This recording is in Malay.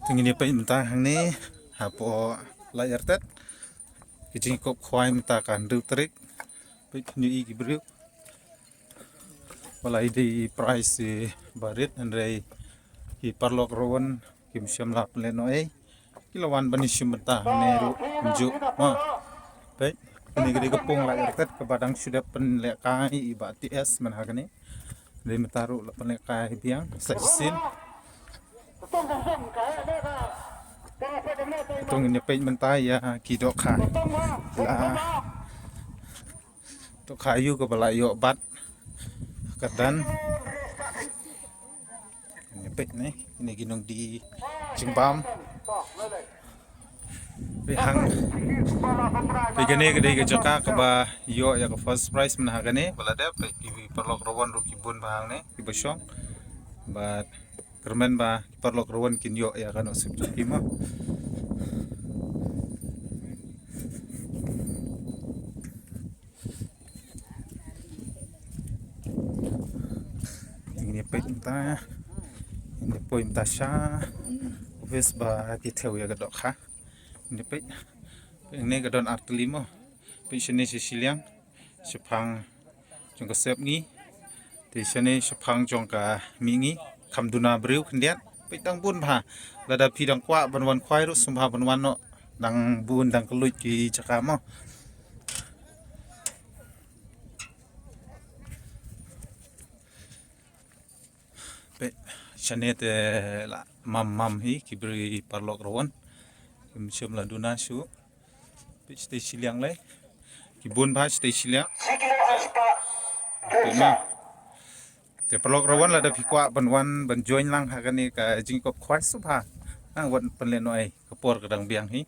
Tingin pa imta Hangne hapo laitarted Jingiakop Khwai imta kan trik peit new iaki brio walai di price barit andrei ki parlok rowan kim syam lap lenoi kilawan bani syumta Hangne ru mju ma peit ini gede kepung laitarted ke badang sudah penlekai ibati es manhagane dari metaru penlekai biang sajisin itong ini peit mentai ya ki dohkha la dohkha yu ke balayo bat kadan ini peit nih ini ginung di Jingbam hang begini gede ke jaka ke ba yo ya ke first price menhagane balada pe ki perlok rawan ru kibun bahang ne ki bosong bat kermen ba perlok rawan kin yo ya kan osip kima ini peit ta ini poin tasha ves ba ki theu ya ga dohkha ini peit ini ga don artelimo pe shene siliang sepang jong ka sep ngi te shene sepang jong ka mingi kamduna breu khndiat pe dang bun pha lada phi dang kwa banwan khwai ru sumbha banwan no dang bun dang kluit ki chaka mo pe shane te la mam hi kibri parlok rawan kim syam la duna shu pe stay siliang lai kibun bha stay siliang pe ma te parlok rawan la da phikwa banwan ban join lang ha kani ka Jingiakop Khwai subha ang wan panle noi kapor kadang biang hi